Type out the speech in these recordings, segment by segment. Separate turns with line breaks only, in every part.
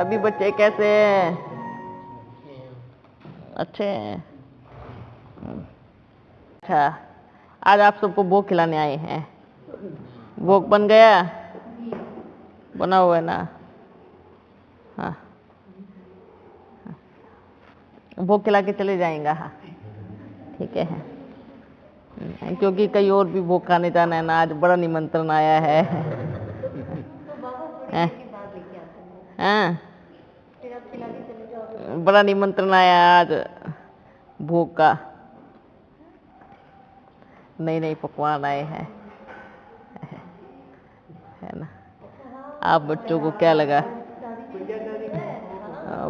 अभी बच्चे कैसे हैं? अच्छे हैं। अच्छा, आज आप सबको भोग खिलाने आए हैं। भोग बन गया? बना हुआ है ना? हाँ, भोग खिला के चले जाएंगे। हाँ ठीक है। क्योंकि कई और भी भोग खाने जाना है ना, आज बड़ा निमंत्रण आया है। हाँ, बड़ा निमंत्रण आया आज भोग का। नए नए पकवान आए हैं, है ना। आप बच्चों को क्या लगा?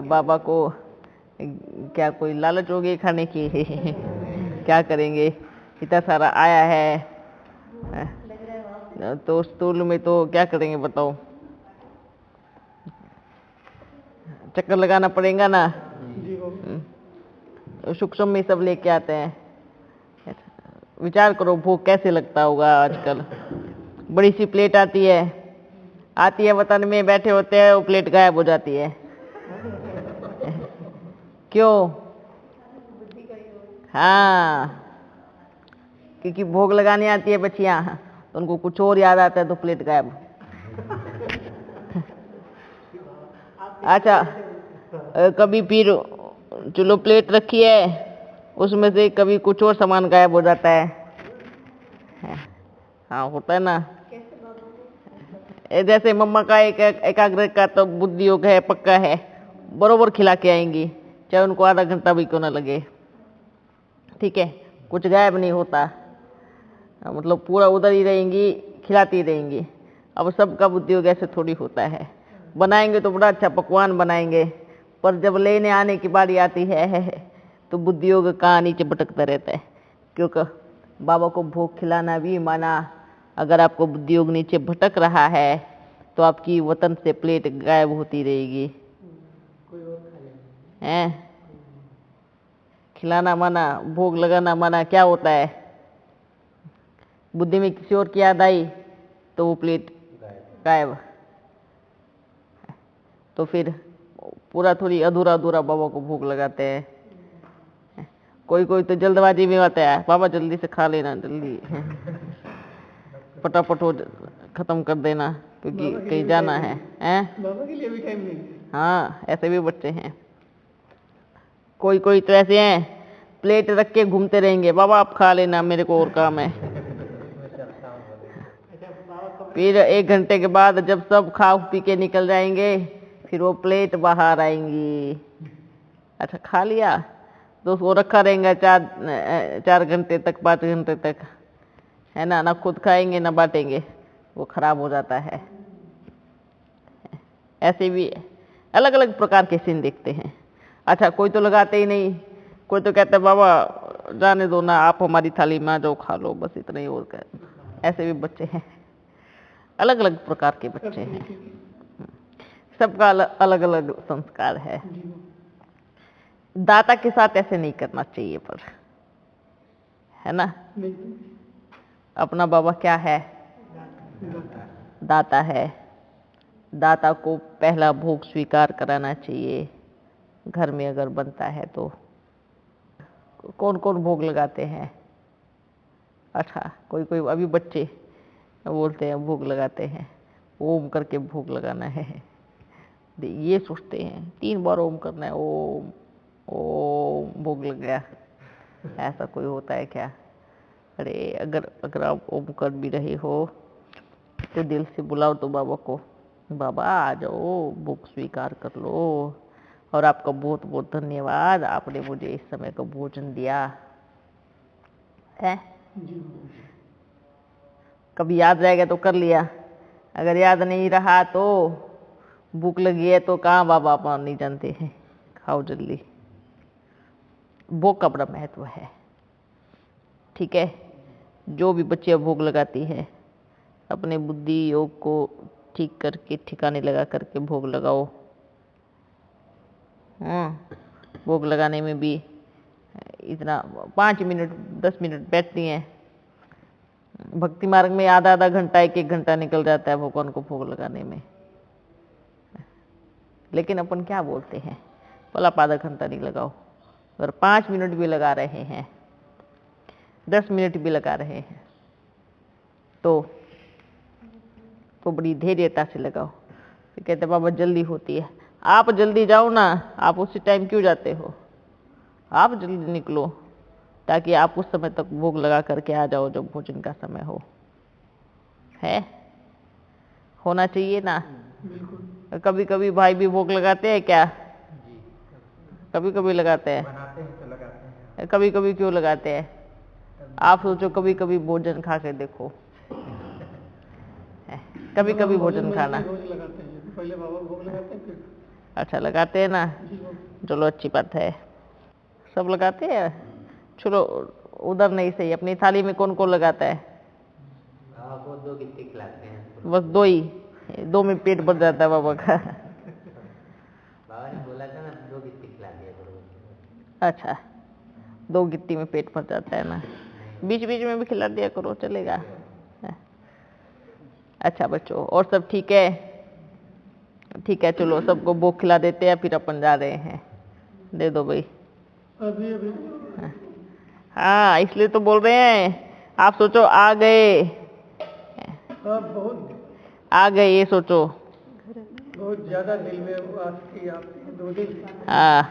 बाबा को क्या कोई लालच हो गई खाने की? क्या करेंगे, इतना सारा आया है तो स्टूल में तो क्या करेंगे बताओ? चक्कर लगाना पड़ेगा ना। सूक्ष्म में सब लेके आते हैं। विचार करो भूख कैसे लगता होगा आजकल। बड़ी सी प्लेट आती है वतन में बैठे होते हैं, वो प्लेट गायब हो जाती है। क्यों? हाँ, क्योंकि भोग लगाने आती है बच्चियां, तो उनको कुछ और याद आता है तो प्लेट गायब। अच्छा, कभी फिर चलो प्लेट रखी है, उसमें से कभी कुछ और सामान गायब हो जाता है। हाँ होता है ना। जैसे मम्मा का एकाग्र का तो बुद्धि योग है, पक्का है, बरोबर खिला के आएंगी, चाहे उनको आधा घंटा भी क्यों ना लगे। ठीक है, कुछ गायब नहीं होता, मतलब पूरा उधर ही रहेंगी, खिलाती रहेंगी। अब सबका बुद्धि योग ऐसे थोड़ी होता है। बनाएंगे तो बड़ा अच्छा पकवान बनाएंगे, पर जब लेने आने की बारी आती है तो बुद्धि योग कहाँ नीचे भटकता रहता है। क्योंकि बाबा को भोग खिलाना भी माना। अगर आपको बुद्धि योग नीचे भटक रहा है तो आपकी वतन से प्लेट गायब होती रहेगी। हैं? खिलाना माना, भोग लगाना माना, क्या होता है? बुद्धि में किसी और की याद आई तो वो प्लेट गायब। तो फिर पूरा थोड़ी अधूरा अधूरा बाबा को भोग लगाते हैं। कोई कोई तो जल्दबाजी में आता है, बाबा जल्दी से खा लेना, जल्दी फटाफट हो खत्म कर देना, क्योंकि कहीं जाना है। बाबा के लिए भी टाइम नहीं। हाँ, ऐसे भी बच्चे हैं। कोई कोई तो ऐसे हैं, प्लेट रख के घूमते रहेंगे, बाबा आप खा लेना, मेरे को और काम है। फिर 1 घंटे के बाद जब सब खा पी के निकल जाएंगे, फिर वो प्लेट बाहर आएंगी। अच्छा खा लिया, तो वो रखा रहेगा 4 घंटे तक, 5 घंटे तक, है ना। ना खुद खाएंगे ना बांटेंगे, वो खराब हो जाता है। ऐसे भी अलग अलग प्रकार के सीन देखते हैं। अच्छा, कोई तो लगाते ही नहीं, कोई तो कहता है बाबा जाने दो ना, आप हमारी थाली में आ जाओ, खा लो, बस इतना ही। और क्या, ऐसे भी बच्चे हैं। अलग अलग प्रकार के बच्चे हैं, सबका अलग अलग संस्कार है। दाता के साथ ऐसे नहीं करना चाहिए, पर है ना। अपना बाबा क्या है? दाता है। दाता को पहला भोग स्वीकार कराना चाहिए, घर में अगर बनता है तो। कौन कौन भोग लगाते हैं? अच्छा, कोई कोई अभी बच्चे बोलते हैं भोग लगाते हैं, ओम करके भोग लगाना है। ये सोचते हैं 3 बार ओम करना है, ओम ओम, भोग लग गया। ऐसा कोई होता है क्या? अरे अगर आप ओम कर भी रहे हो तो दिल से बुलाओ तो बाबा को, बाबा आ जाओ, भोग स्वीकार कर लो, और आपका बहुत बहुत धन्यवाद, आपने मुझे इस समय का भोजन दिया है। कभी याद रहेगा तो कर लिया, अगर याद नहीं रहा तो भूख लगी है तो कहाँ बाबा अपना नहीं जानते हैं, खाओ जल्दी। भोग का बड़ा महत्व है। ठीक है, जो भी बच्चियां भोग लगाती है, अपने बुद्धि योग को ठीक करके ठिकाने लगा करके भोग लगाओ। भोग लगाने में भी इतना 5 मिनट 10 मिनट बैठती हैं, भक्ति मार्ग में आधा आधा घंटा 1 1 घंटा निकल जाता है भगवान को भोग लगाने में। लेकिन अपन क्या बोलते हैं, बोला आप आधा घंटा नहीं लगाओ। अगर 5 मिनट भी लगा रहे हैं, 10 मिनट भी लगा रहे हैं, तो बड़ी धैर्यता से लगाओ। तो कहते बाबा जल्दी होती है। आप जल्दी जाओ ना, आप उसी टाइम क्यों जाते हो? आप जल्दी निकलो ताकि आप उस समय तक भोग लगा करके आ जाओ जब भोजन का समय हो। है होना चाहिए ना। कभी कभी भाई भी भोग लगाते हैं क्या? कभी कभी लगाते हैं।
बनाते हैं तो लगाते हैं।
कभी कभी क्यों लगाते हैं? आप सोचो, कभी कभी भोजन खा के देखो। कभी कभी भोजन खाना।
रोज लगाते हैं, पहले बाबा भोग लगाते हैं फिर।
अच्छा लगाते हैं ना, चलो अच्छी बात है। सब लगाते हैं। चलो उधर नहीं सही, अपनी थाली में कौन कौन लगाता है?
वो 2 गिट्टी खिलाते हैं।
बस 2 ही, 2 में पेट भर जाता है बाबा का।
बाबा ने बोला था ना 2 गिट्टी खिला दिया करो।
अच्छा 2 गिट्टी में पेट भर जाता है ना, बीच बीच में भी खिला दिया करो, चलेगा। अच्छा बच्चों, और सब ठीक है? ठीक है, चलो सबको भोग खिला देते हैं, फिर अपन जा रहे हैं। दे दो भाई।
अभी
हाँ इसलिए तो बोल रहे हैं। आप सोचो आ गए,
बहुत
आ गए, ये सोचो।
बहुत ज्यादा दिल में आस की आपने 2 दिन।
हाँ,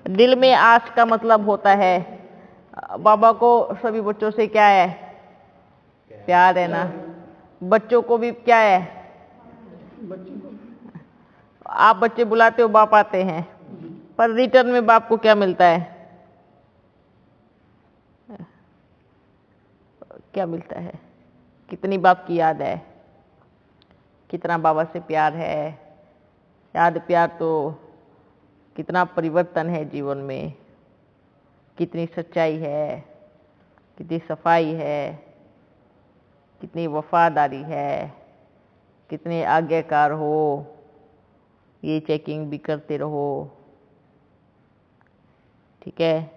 दिल में आस का मतलब होता है बाबा को सभी बच्चों से क्या है? प्यार है ना। बच्चों को भी क्या है?
बच्चों को
आप बच्चे बुलाते हो, बाप आते हैं, पर रिटर्न में बाप को क्या मिलता है? क्या मिलता है? कितनी बाप की याद है, कितना बाबा से प्यार है। याद प्यार तो कितना परिवर्तन है जीवन में, कितनी सच्चाई है, कितनी सफाई है, कितनी वफादारी है, कितने आज्ञाकार हो। ये चेकिंग भी करते रहो, ठीक है?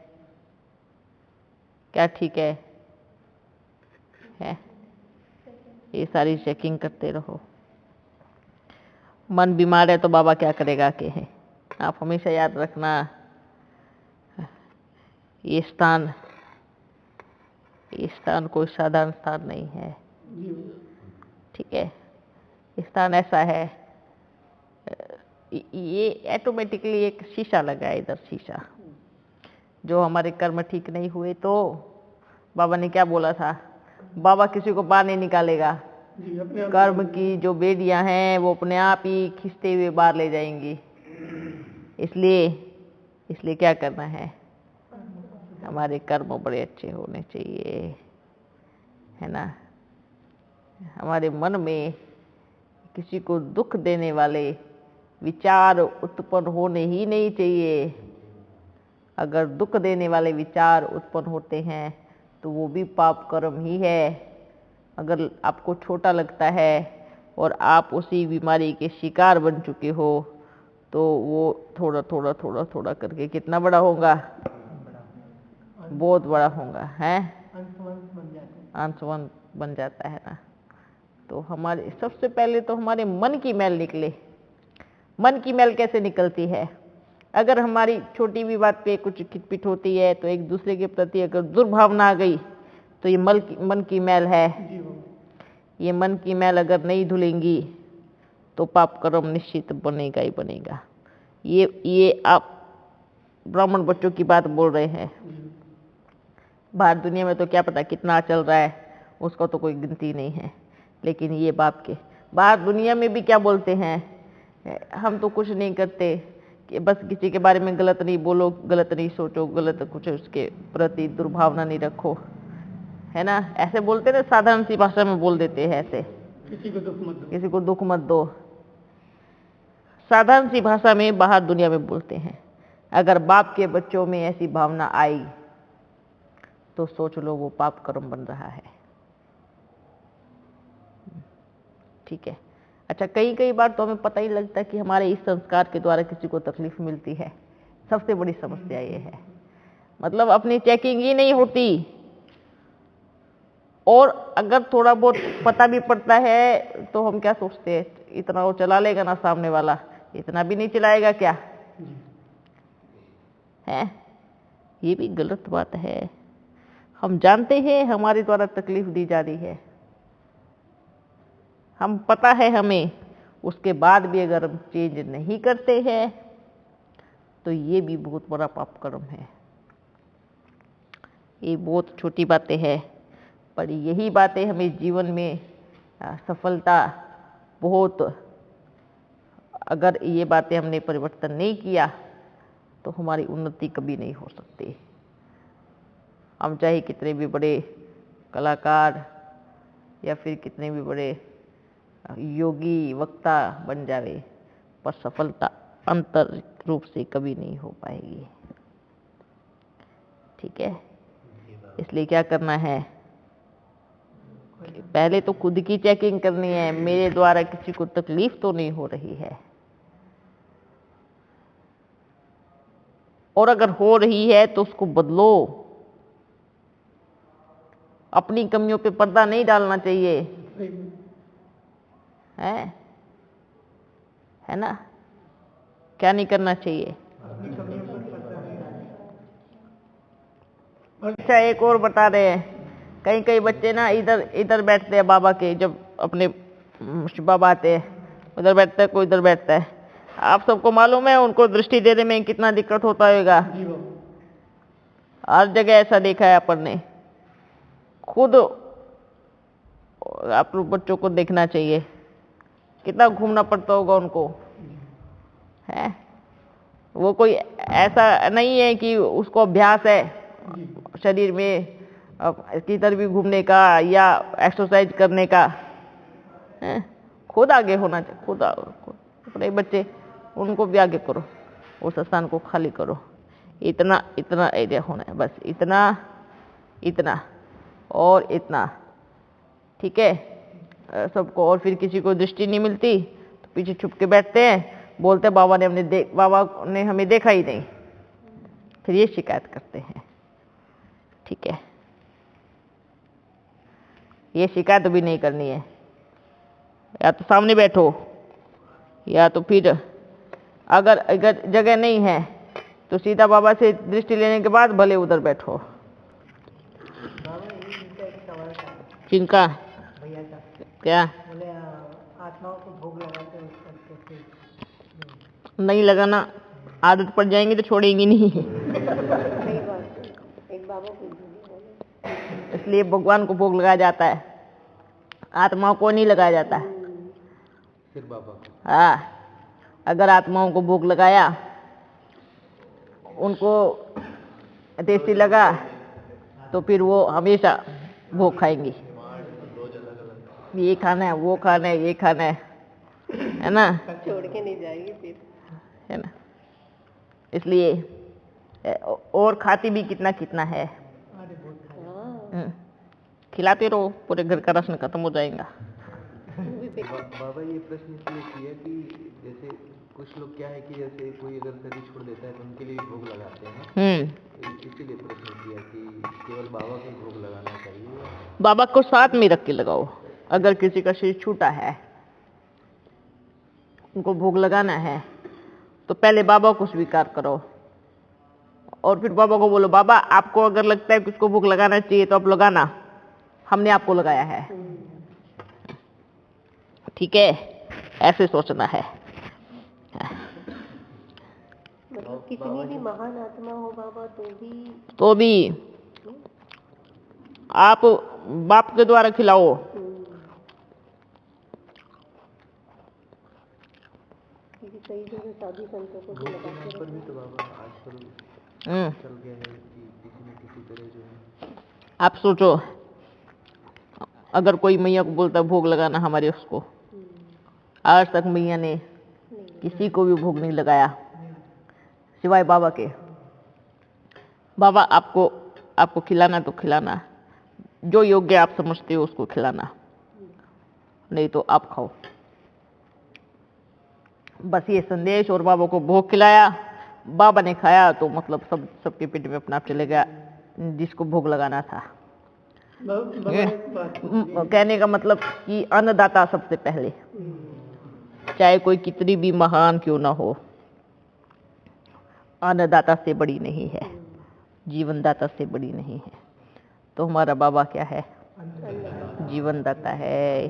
क्या ठीक है? ये सारी चेकिंग करते रहो। मन बीमार है तो बाबा क्या करेगा के है। आप हमेशा याद रखना, ये स्थान कोई साधारण स्थान नहीं है, ठीक है? स्थान ऐसा है, ये ऑटोमेटिकली एक शीशा लगा है इधर, शीशा। जो हमारे कर्म ठीक नहीं हुए तो बाबा ने क्या बोला था? बाबा किसी को बाहर नहीं निकालेगा। कर्म की जो बेड़ियां हैं वो अपने आप ही खींचते हुए बाहर ले जाएंगी। इसलिए क्या करना है? हमारे कर्म बड़े अच्छे होने चाहिए, है ना। हमारे मन में किसी को दुख देने वाले विचार उत्पन्न होने ही नहीं चाहिए। अगर दुख देने वाले विचार उत्पन्न होते हैं तो वो भी पाप कर्म ही है। अगर आपको छोटा लगता है और आप उसी बीमारी के शिकार बन चुके हो तो वो थोड़ा थोड़ा थोड़ा थोड़ा करके कितना बड़ा होगा? बहुत बड़ा होगा, है अंशवंत बन जाता है ना। तो हमारे सबसे पहले तो हमारे मन की मैल निकले। मन की मैल कैसे निकलती है? अगर हमारी छोटी भी बात पे कुछ खिटपिट होती है तो एक दूसरे के प्रति अगर दुर्भावना आ गई तो ये मन की मैल है। ये मन की मैल अगर नहीं धुलेंगी तो पाप कर्म निश्चित बनेगा ही बनेगा। ये आप ब्राह्मण बच्चों की बात बोल रहे हैं। बाहर दुनिया में तो क्या पता कितना चल रहा है, उसका तो कोई गिनती नहीं है। लेकिन ये बाप के बाहर दुनिया में भी क्या बोलते हैं? हम तो कुछ नहीं करते, कि बस किसी के बारे में गलत नहीं बोलो, गलत नहीं सोचो, गलत कुछ उसके प्रति दुर्भावना नहीं रखो, है ना। ऐसे बोलते ना, साधारण सी भाषा में बोल देते हैं ऐसे,
किसी को दुख मत दो,
किसी को दुख मत दो। साधारण सी भाषा में बाहर दुनिया में बोलते हैं। अगर बाप के बच्चों में ऐसी भावना आई तो सोच लो वो पाप कर्म बन रहा है, ठीक है। अच्छा, कई बार तो हमें पता ही लगता है कि हमारे इस संस्कार के द्वारा किसी को तकलीफ मिलती है। सबसे बड़ी समस्या ये है, मतलब अपनी चेकिंग ही नहीं होती। और अगर थोड़ा बहुत पता भी पड़ता है तो हम क्या सोचते हैं, इतना वो चला लेगा ना सामने वाला, इतना भी नहीं चलाएगा क्या? है, ये भी गलत बात है। हम जानते हैं हमारे द्वारा तकलीफ दी जा रही है, हम पता है हमें, उसके बाद भी अगर हम चेंज नहीं करते हैं तो ये भी बहुत बड़ा पाप कर्म है। ये बहुत छोटी बातें हैं, पर यही बातें हमें जीवन में सफलता बहुत, अगर ये बातें हमने परिवर्तन नहीं किया तो हमारी उन्नति कभी नहीं हो सकती। हम चाहे कितने भी बड़े कलाकार या फिर कितने भी बड़े योगी वक्ता बन जावे, पर सफलता आंतरिक रूप से कभी नहीं हो पाएगी। ठीक है, इसलिए क्या करना है, पहले तो खुद की चेकिंग करनी है, मेरे द्वारा किसी को तकलीफ तो नहीं हो रही है, और अगर हो रही है तो उसको बदलो। अपनी कमियों पे पर्दा नहीं डालना चाहिए, है ना? क्या नहीं करना चाहिए? अच्छा, एक और बता रहे हैं, कई कई बच्चे ना इधर इधर बैठते हैं बाबा के, जब अपने बाबा आते हैं उधर बैठता है, कोई इधर बैठता है। आप सबको मालूम है उनको दृष्टि देने में कितना दिक्कत होता होगा। हर जगह ऐसा देखा है अपन ने। खुद आप लोग बच्चों को देखना चाहिए, कितना घूमना पड़ता होगा उनको, है? वो कोई ऐसा नहीं है कि उसको अभ्यास है शरीर में किधर भी घूमने का या एक्सरसाइज करने का, है? खुद आगे होना चाहिए, खुद अपने बच्चे उनको भी आगे करो, उस स्थान को खाली करो। इतना इतना एरिया होना है, बस इतना इतना और इतना, ठीक है सबको। और फिर किसी को दृष्टि नहीं मिलती तो पीछे छुप के बैठते हैं, बोलते बाबा ने हमें देखा ही नहीं, फिर ये शिकायत करते हैं। ठीक है, ये शिकायत भी नहीं करनी है। या तो सामने बैठो, या तो फिर अगर जगह नहीं है तो सीधा बाबा से दृष्टि लेने के बाद भले उधर बैठो। किनका?
भैया का।
क्या?
बोले आत्माओं को भोग लगाते हैं उसका
नहीं लगाना, आदत पड़ जाएंगी तो छोड़ेंगी नहीं।
एक बाबा को
इसलिए भगवान को भोग लगाया जाता है, आत्माओं को नहीं लगाया जाता।
फिर बाबा,
हाँ, अगर आत्माओं को भोग लगाया, उनको टेस्टी लगा, तो फिर वो हमेशा भोग खाएंगी। ये खाना है, वो खाना है, ये खाना है ना?
छोड़ के नहीं जाएगी फिर,
है ना? इसलिए और खाती भी कितना कितना है। खिलाते रहो, पूरे घर का राशन खत्म हो जाएगा।
बाबा ये प्रश्न इसलिए किया कि जैसे कुछ लोग क्या है कि जैसे कोई अगर शरीर छोड़ देता है तो उनके लिए भोग लगाते हैं, इसीलिए प्रश्न किया कि केवल बाबा को भोग लगाना चाहिए।
बाबा को साथ में रख के लगाओ। अगर किसी का शरीर छूटा है, उनको भोग लगाना है, तो पहले बाबा को स्वीकार करो और फिर बाबा को बोलो, बाबा आपको अगर लगता है कि उसको भोग लगाना चाहिए तो आप लगाना, हमने आपको लगाया है। ठीक है, ऐसे सोचना है।
मतलब कितनी भी महान आत्मा हो बाबा तो भी
आप बाप के द्वारा खिलाओ।
कई जगह साधु संतों को पर भी तो बाबा आजकल चल गया है कि किसी न किसी तरह जो है।
आप सोचो, अगर कोई मैया को बोलता है भोग लगाना हमारे उसको, आज तक मैया ने किसी को भी भोग नहीं लगाया सिवाय बाबा के। बाबा आपको खिलाना तो खिलाना, जो योग्य आप समझते हो उसको खिलाना, नहीं तो आप खाओ। बस ये संदेश, और बाबा को भोग खिलाया, बाबा ने खाया तो मतलब सबके पेट में अपना आप चले गया जिसको भोग लगाना था। कहने का मतलब कि अन्नदाता सबसे पहले, चाहे कोई कितनी भी महान क्यों ना हो, अन्नदाता से बड़ी नहीं है, जीवनदाता से बड़ी नहीं है। तो हमारा बाबा क्या है? जीवनदाता है,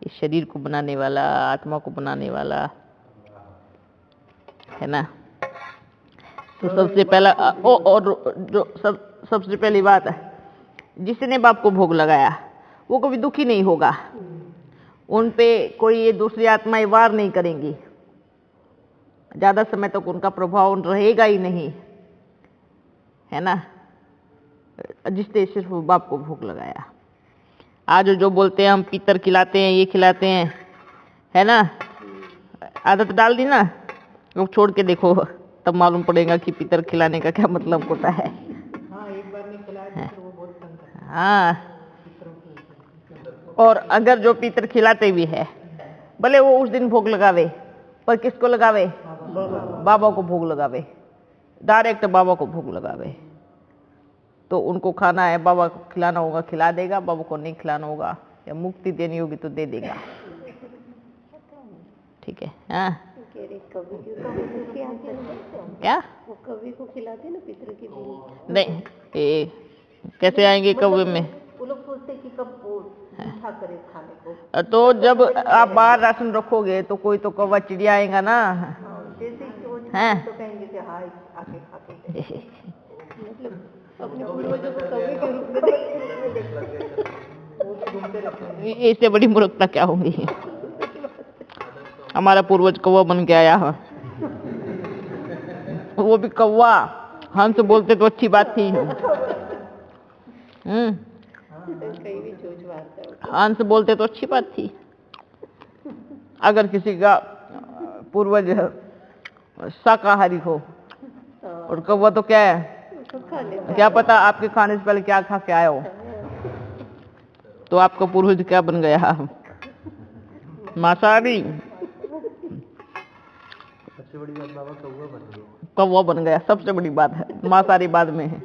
इस शरीर को बनाने वाला, आत्मा को बनाने वाला है ना। तो सबसे पहला सबसे पहली बात है, जिसने बाप को भोग लगाया वो कभी दुखी नहीं होगा, उन पे कोई ये दूसरी आत्माएं वार नहीं करेंगी, ज्यादा समय तक उनका प्रभाव रहेगा ही नहीं, है ना। जिसने सिर्फ बाप को भोग लगाया। आज जो बोलते हैं हम पीतर खिलाते हैं, ये खिलाते हैं, है ना, आदत डाल दी ना, वो छोड़ के देखो तब मालूम पड़ेगा कि पीतर खिलाने का क्या मतलब होता है।
हाँ, एक बार नहीं खिलाया तो वो बहुत तंग करता है।
हाँ, और अगर जो पीतर खिलाते भी है, भले वो उस दिन भोग लगावे, पर किसको लगावे? बाबा को भोग लगावे, डायरेक्ट बाबा को भोग लगावे। तो उनको खाना है, बाबा को खिलाना होगा क्या देगा, बाबा को नहीं खिलाना होगा या मुक्ति देनी होगी तो दे देगा। ठीक है। हाँ, क्या
वो कवि को खिलाते ना पितृ की देवी?
नहीं, कैसे आएंगे कौवे में?
वो लोग सोचते कि कब वो मीठा करे खाने को।
तो जब आप बाहर राशन रखोगे तो कोई तो कौवा चिड़िया आएगा ना।
जैसे कि वो तो कहेंगे कि हाँ आके खाते हैं। मतलब अपने पूर्वजों को कवि के रूप में
इससे बड़ी मूर्खता क्या होगी? हमारा पूर्वज कौवा बन के आया है, वो भी कौवा। हंस बोलते तो अच्छी बात थी। हंस बोलते तो अच्छी बात थी। अगर किसी का पूर्वज शाकाहारी हो और कौवा तो क्या है, क्या पता आपके खाने से पहले क्या खा के आया हो, तो आपका पूर्वज क्या बन गया? मांसाहारी।
सबसे बड़ी बात बाबा कौवा बन गया।
कौवा बन गया सबसे बड़ी बात है, मांसाहारी बाद में है।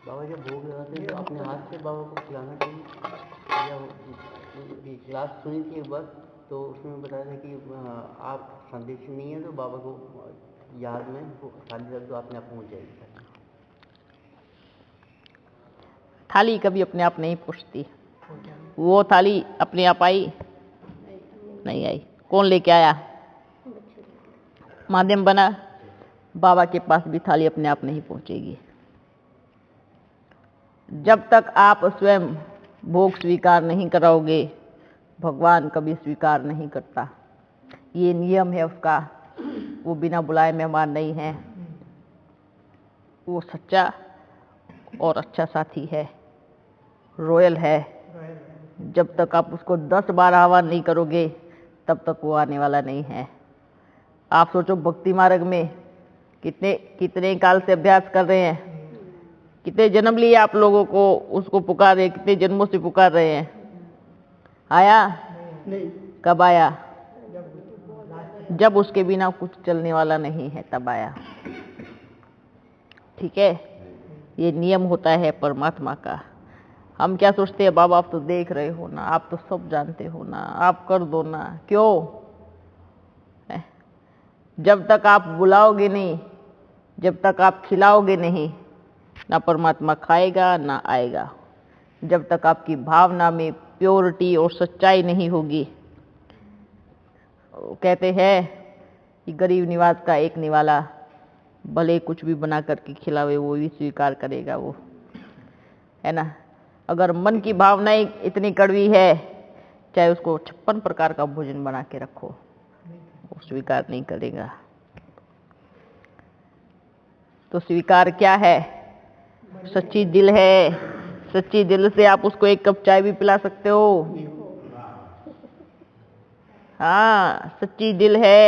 बाबा जब भोग लगाते हैं तो अपने हाथ से बाबा को खिलाना चाहिए। या क्लास सुनी थी एक बार, तो उसमें बताया था कि आप संदेश नहीं है तो बाबा को याद में थाली रख दो, अपने आप पहुँच जाएगी।
थाली कभी अपने आप नहीं पहुँचती, वो थाली अपने आप आई नहीं आई। कौन लेके आया? माध्यम बना। बाबा के पास भी थाली अपने आप नहीं पहुंचेगी। जब तक आप स्वयं भोग स्वीकार नहीं कराओगे, भगवान कभी स्वीकार नहीं करता। ये नियम है उसका। वो बिना बुलाए मेहमान नहीं है, वो सच्चा और अच्छा साथी है, रॉयल है। जब तक आप उसको 10 बार आह्वान नहीं करोगे तब तक वो आने वाला नहीं है। आप सोचो भक्ति मार्ग में कितने काल से अभ्यास कर रहे हैं, कितने जन्म लिए आप लोगों को उसको पुकार रहे, कितने जन्मों से पुकार रहे हैं। आया नहीं। कब आया? जब उसके बिना कुछ चलने वाला नहीं है तब आया। ठीक है, ये नियम होता है परमात्मा का। हम क्या सोचते हैं, बाबा आप तो देख रहे हो ना, आप तो सब जानते हो ना, आप कर दो ना। क्यों? जब तक आप बुलाओगे नहीं, जब तक आप खिलाओगे नहीं, ना परमात्मा खाएगा ना आएगा। जब तक आपकी भावना में प्योरिटी और सच्चाई नहीं होगी। कहते हैं कि गरीब निवास का एक निवाला भले कुछ भी बना करके खिलावे वो भी स्वीकार करेगा, वो है ना। अगर मन की भावनाएं इतनी कड़वी है, चाहे उसको 56 प्रकार का भोजन बना के रखो, वो स्वीकार नहीं करेगा। तो स्वीकार क्या है? सच्ची दिल है। सच्ची दिल से आप उसको एक कप चाय भी पिला सकते हो। हाँ, सच्ची दिल है,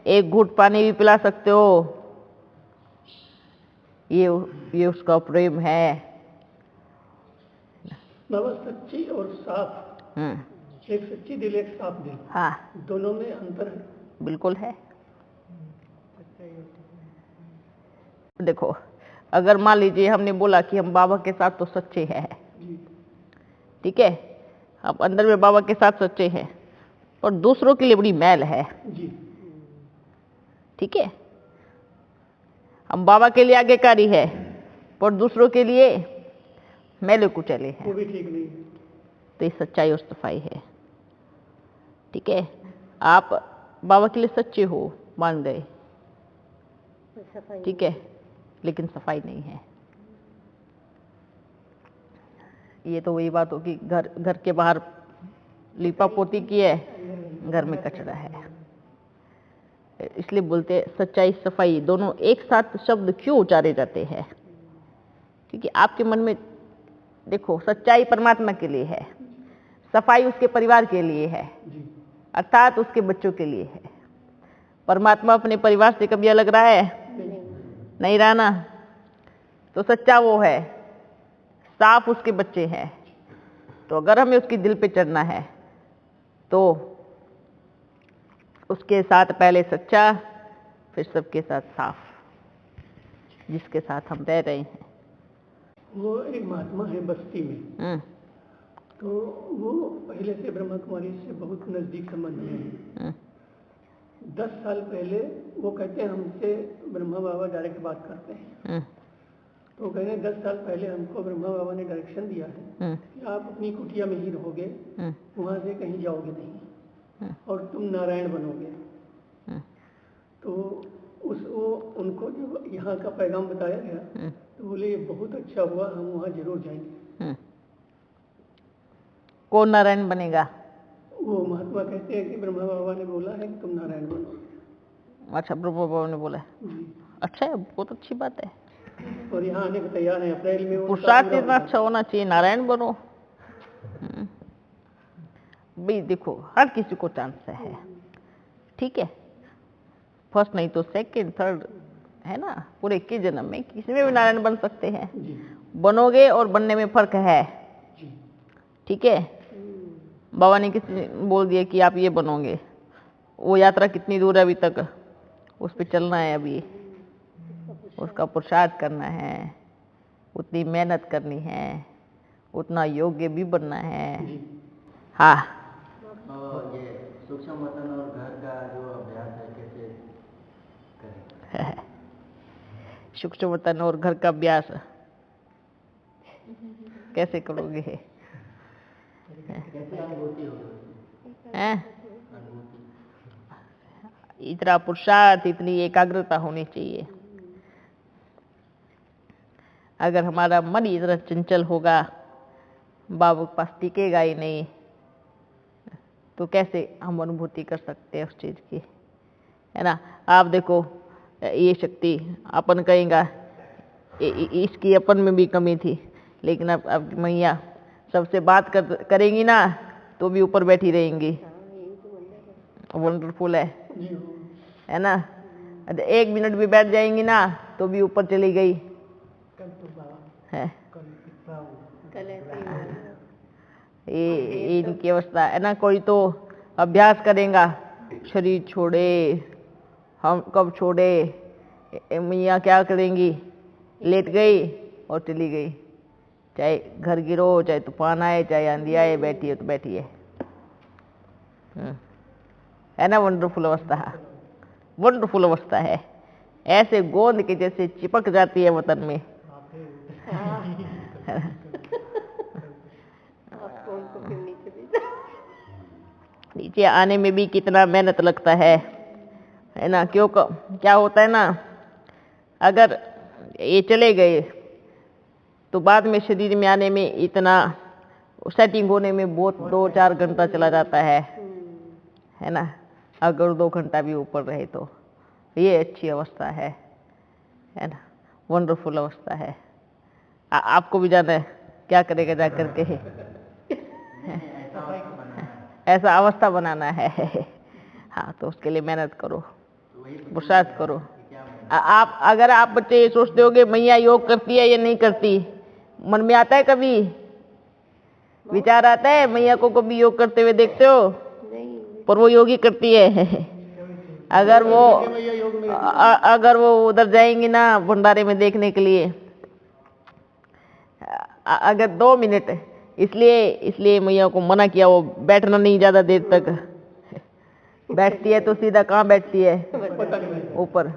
एक घूंट पानी भी पिला सकते हो। ये उसका प्रेम है।
बाबा सच्ची और साफ, एक सच्ची दिल एक साफ दिल,
हाँ,
दोनों में अंतर है।
बिल्कुल है। देखो, अगर मान लीजिए हमने बोला कि हम बाबा के साथ तो सच्चे हैं, ठीक है, आप अंदर में बाबा के साथ सच्चे हैं और दूसरों के लिए बड़ी मैल है।
जी
ठीक है, हम बाबा के लिए आज्ञाकारी है पर दूसरों के लिए मैले कुचले हैं,
वो भी ठीक नहीं है।
तो ये सच्चाई और सफाई है। ठीक है, आप बाबा के लिए सच्चे हो, मान गए, ठीक है, लेकिन सफाई नहीं है। ये तो वही बात होगी, घर के बाहर लीपा पोती की है, घर में कचरा है। इसलिए बोलते हैं सच्चाई सफाई दोनों एक साथ शब्द क्यों उच्चारे जाते हैं? क्योंकि आपके मन में देखो, सच्चाई परमात्मा के लिए है, सफाई उसके परिवार के लिए है, अर्थात उसके बच्चों के लिए है। परमात्मा अपने परिवार से कभी अलग रहा है? नहीं रहा ना। तो सच्चा वो है, साफ उसके बच्चे हैं। तो अगर हमें उसके दिल पे चढ़ना है तो उसके साथ पहले सच्चा, फिर सबके साथ साफ, जिसके साथ हम रह रहे हैं।
वो एक महात्मा है बस्ती में, तो वो पहले से ब्रह्मा कुमारी से बहुत नजदीक संबंध में है। 10 साल पहले वो कहते हैं हमसे ब्रह्मा बाबा डायरेक्ट बात करते हैं। तो कहते हैं 10 साल पहले हमको ब्रह्मा बाबा ने डायरेक्शन दिया है कि आप अपनी कुटिया में ही रहोगे, वहां से कहीं जाओगे नहीं और तुम नारायण बनोगे। तो वो उनको जब यहाँ का पैगाम बताया गया तो बोले ये बहुत अच्छा हुआ, हम वहाँ जरूर जाएंगे।
कौन नारायण बनेगा?
वो महात्मा कहते हैं कि ब्रह्मा बाबा ने बोला है कि तुम नारायण बनोगे।
अच्छा, ब्रह्मा बाबा ने बोला है। अच्छा है, बहुत अच्छी बात है।
और यहाँ आने को तैयार है, अप्रैल में।
पुरुषार्थ इतना अच्छा होना चाहिए, नारायण बनो। भाई देखो, हर किसी को चांस है, ठीक है, फर्स्ट नहीं तो सेकंड थर्ड, है ना। पूरे 21 जन्म में किसी में भी नारायण बन सकते हैं। बनोगे और बनने में फर्क है, ठीक है। बाबा ने किसी बोल दिया कि आप ये बनोगे, वो यात्रा कितनी दूर है अभी तक, उस पर चलना है, अभी उसका पुरुषार्थ करना है, उतनी मेहनत करनी है, उतना योग्य भी बनना है। हाँ,
ये सूक्ष्म वतन और घर का जो अभ्यास है कैसे करें?
सूक्ष्म वतन और घर का अभ्यास कैसे करोगे?
कैसे अनुभूति होगी?
इतना पुरुषार्थ, इतनी एकाग्रता होनी चाहिए। अगर हमारा मन इतना चंचल होगा, बाबू के पास टिकेगा ही नहीं, तो कैसे हम अनुभूति कर सकते हैं उस चीज की, है ना। आप देखो, ये शक्ति अपन कहेगा इसकी अपन में भी कमी थी, लेकिन अब मैया सबसे बात करेंगी ना तो भी ऊपर बैठी रहेंगी। वंडरफुल है ना। 1 मिनट भी बैठ जाएंगी ना तो भी ऊपर चली गई है। ये इनकी अवस्था है ना। कोई तो अभ्यास करेगा, शरीर छोड़े, हम कब छोड़े, मैया क्या करेंगी, लेट गई और चली गई। चाहे घर गिरो, चाहे तूफान आए, चाहे आंधी आए, बैठी है तो बैठी है ना। वंडरफुल अवस्था है, वंडरफुल अवस्था है। ऐसे गोंद के जैसे चिपक जाती है वतन में। नीचे आने में भी कितना मेहनत लगता है ना। क्यों, क्या होता है ना, अगर ये चले गए तो बाद में शरीर में आने में इतना सेटिंग होने में बहुत 2-4 घंटा चला जाता है ना। अगर 2 घंटा भी ऊपर रहे तो ये अच्छी अवस्था है ना। वंडरफुल अवस्था है। आपको भी जाना है, क्या करेगा जा करके ऐसा अवस्था बनाना है। हाँ, तो उसके लिए मेहनत करो, पुरुषार्थ करो। अगर आप बच्चे ये सोचते होगे मैया योग करती है या नहीं करती, मन में आता है कभी विचार आता है मैया को कभी योग करते हुए देखते हो? पर वो योगी करती है। अगर वो उधर जाएंगी ना भंडारे में देखने के लिए, अगर 2 मिनट इसलिए इसलिए मैया को मना किया, वो बैठना नहीं ज्यादा देर तक। बैठती है तो सीधा कहाँ बैठती है? ऊपर।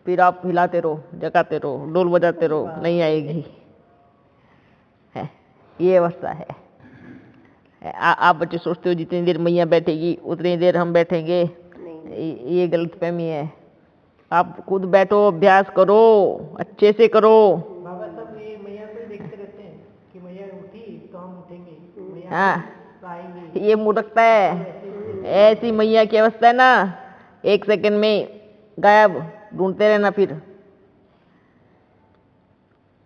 फिर आप हिलाते रहो, जगाते रहो, ढोल बजाते रहो, नहीं आएगी। है ये अवस्था है। आप बच्चे सोचते हो जितनी देर मैया बैठेगी उतनी देर हम बैठेंगे, ये गलतफहमी है। आप खुद बैठो, अभ्यास करो, अच्छे से करो।
बाबा साहब ये मैया को देखते रहते हैं कि मैया उठी तो हम उठेंगे,
हाँ, ये मूर्खता है। ऐसी मैया की अवस्था है ना, 1 सेकंड में गायब, ढूंढते रहना फिर।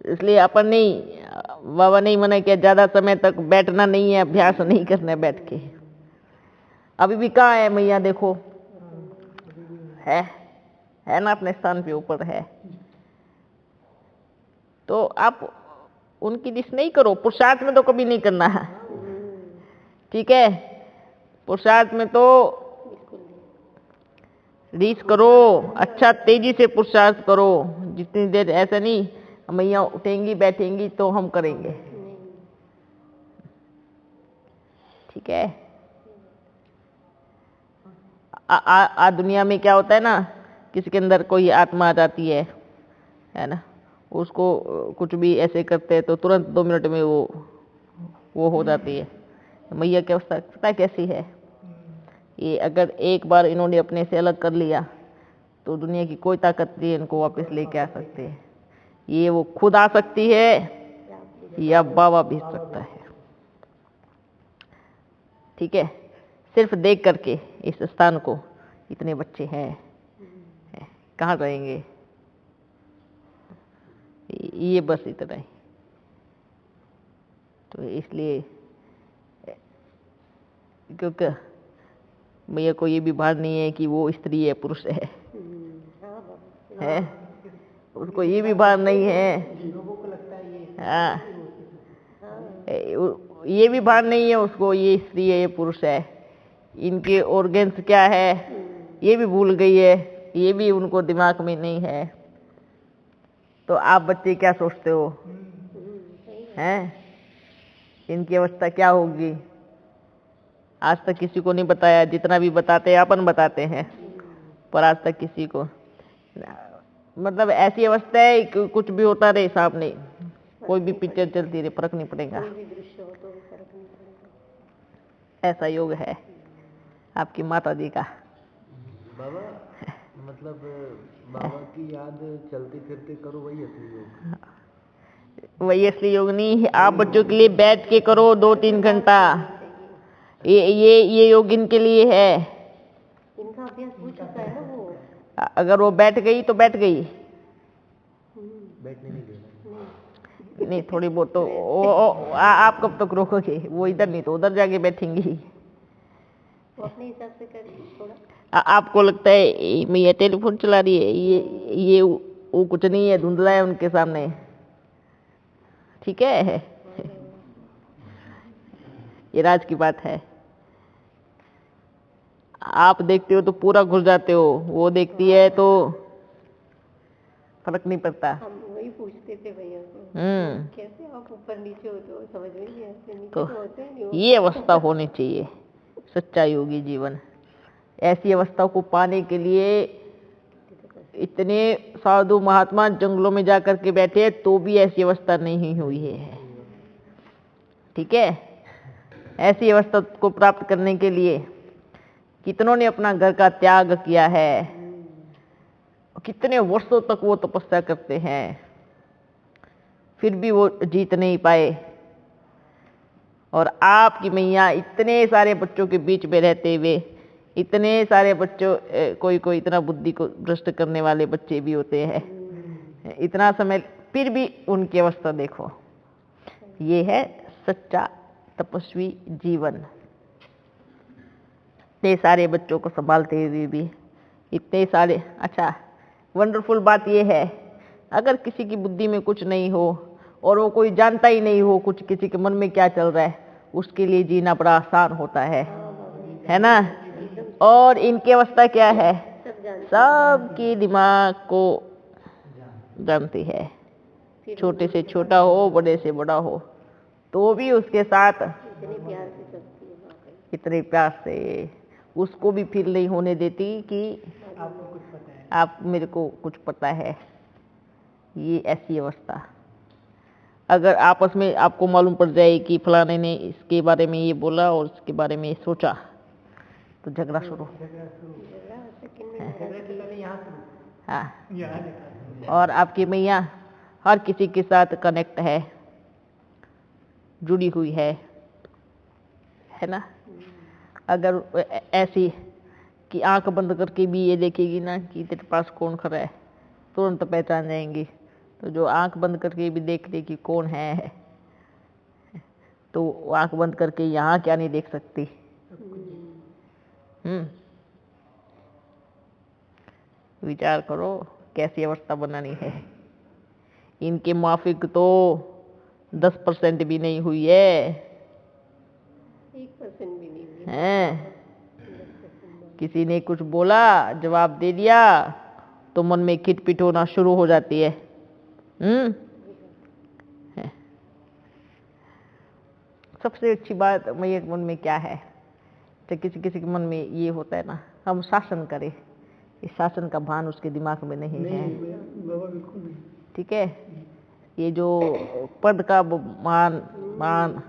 इसलिए अपन नहीं, बाबा नहीं मना किया ज्यादा समय तक बैठना नहीं है, अभ्यास नहीं करना है बैठ के। अभी भी कहाँ है मैया? देखो है ना, अपने स्थान पे ऊपर है। तो आप उनकी डिश नहीं करो, पुरुषार्थ में तो कभी नहीं करना है, ठीक है? पुरुषार्थ में तो रीच करो, अच्छा तेजी से पुरुषार्थ करो। जितनी देर ऐसा नहीं मैया उठेंगी बैठेंगी तो हम करेंगे, ठीक है? दुनिया में क्या होता है ना, किसी के अंदर कोई आत्मा आ जाती है ना, उसको कुछ भी ऐसे करते हैं तो तुरंत 2 मिनट में वो हो जाती है। मैया की अवस्था पता कैसी है? ये अगर एक बार इन्होंने अपने से अलग कर लिया तो दुनिया की कोई ताकत नहीं इनको वापस लेके आ सकती है। ये वो खुद आ सकती है या बाबा भेज सकता है, ठीक है? सिर्फ देख करके इस स्थान को, इतने बच्चे हैं, कहाँ जाएंगे? ये बस इतना ही। तो इसलिए क्योंकि मैया को ये भी भान नहीं है कि वो स्त्री है पुरुष है, उसको ये भी भान नहीं है। हाँ, ये भी भान नहीं है उसको, ये स्त्री है ये पुरुष है, इनके ऑर्गन्स क्या है ये भी भूल गई है, ये भी उनको दिमाग में नहीं है। तो आप बच्चे क्या सोचते हो हैं? इनकी अवस्था क्या होगी? आज तक किसी को नहीं बताया, जितना भी बताते हैं अपन बताते हैं, पर आज तक किसी को, मतलब ऐसी अवस्था है कि कुछ भी होता रहे सामने, कोई भी पिक्चर चलती रहे, फर्क नहीं पड़ेगा। ऐसा योग है आपकी माता जी का।
बाबा मतलब बाबा की याद चलते फिरते करो, वही असली योग।
वही असली योग नहीं है, आप बच्चों के लिए बैठ के करो 2-3 घंटा। ये योग इनके लिए है।
इनका अभ्यास हो चुका है ना वो।
अगर वो बैठ गई तो बैठ गई,
बैठने नहीं देना।
नहीं थोड़ी बहुत तो आप कब तक रोकोगे? वो इधर नहीं तो उधर जाके बैठेंगी।
वो अपने हिसाब से करें थोड़ा।
आपको लगता है मैया टेलीफोन चला रही है, ये वो कुछ नहीं है, धुंधला है उनके सामने, ठीक है? ये राज की बात है। आप देखते हो तो पूरा घुस जाते हो, वो देखती है तो फर्क नहीं पड़ता।
हम वही पूछते थे भैया से, कैसे आप ऊपर नीचे होते हो, समझ में नहीं आते, नीचे तो होते नहीं हो।
ये अवस्था होनी चाहिए सच्चा योगी जीवन। ऐसी अवस्था को पाने के लिए इतने साधु महात्मा जंगलों में जाकर के बैठे तो भी ऐसी अवस्था नहीं हुई है, ठीक है? ऐसी अवस्था को प्राप्त करने के लिए कितनों ने अपना घर का त्याग किया है, कितने वर्षों तक वो तपस्या करते हैं, फिर भी वो जीत नहीं पाए। और आपकी मैया इतने सारे बच्चों के बीच में रहते हुए, इतने सारे बच्चों, कोई इतना बुद्धि को भ्रष्ट करने वाले बच्चे भी होते हैं, इतना समय फिर भी उनकी अवस्था देखो। ये है सच्चा तपस्वी जीवन। इतने सारे बच्चों को संभालते हुए भी इतने सारे। अच्छा, वंडरफुल बात यह है, अगर किसी की बुद्धि में कुछ नहीं हो और वो कोई जानता ही नहीं हो कुछ किसी के मन में क्या चल रहा है, उसके लिए जीना बड़ा आसान होता है ना? और इनकी अवस्था क्या है? सबकी दिमाग को जानती है, छोटे से छोटा हो बड़े से बड़ा हो, तो भी उसके साथ
इतने प्यार से चलती है वाकई।
इतने प्यार से उसको भी फील नहीं होने देती कि
आपको कुछ पता है।
आप मेरे को कुछ पता है। ये ऐसी अवस्था, अगर आपस में आपको मालूम पड़ जाए कि फलाने ने इसके बारे में ये बोला और इसके बारे में सोचा, तो झगड़ा शुरू। हाँ, और आपकी मैया हर किसी के साथ कनेक्ट है, जुड़ी हुई है ना। अगर ऐसी कि आंख बंद करके भी ये देखेगी ना कि तेरे पास कौन खड़ा है, तुरंत पहचान जाएंगी। तो जो आंख बंद करके भी देख ले कि कौन है, तो आंख बंद करके यहाँ क्या नहीं देख सकती। विचार करो कैसी अवस्था बनानी है। इनके माफिक तो 10% भी नहीं हुई है।
1% भी नहीं हुई
हैं? किसी ने कुछ बोला, जवाब दे दिया, तो मन में खिटपिट होना शुरू हो जाती है। सबसे अच्छी बात मेरे मन में क्या है, तो किसी किसी के मन में ये होता है ना, हम शासन करें, इस शासन का भान उसके दिमाग में नहीं है।
बाबा बिल्कुल नहीं।
ठीक है, ये जो पद का मान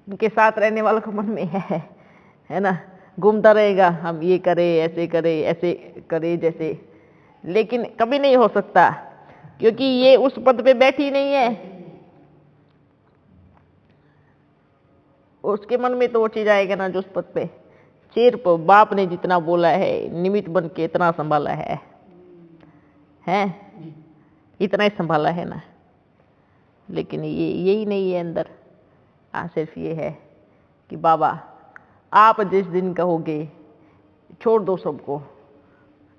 इनके साथ रहने वालों के मन में है ना, घूमता रहेगा, हम ये करें, ऐसे करें, ऐसे करें जैसे, लेकिन कभी नहीं हो सकता, क्योंकि ये उस पद पे बैठी नहीं है। उसके मन में तो वो चीज आएगा ना जो उस पद पे। सिर्फ बाप ने जितना बोला है, निमित्त बन के इतना संभाला है इतना ही संभाला है ना, लेकिन ये यही नहीं है अंदर। सिर्फ ये है कि बाबा आप जिस दिन कहोगे छोड़ दो सबको,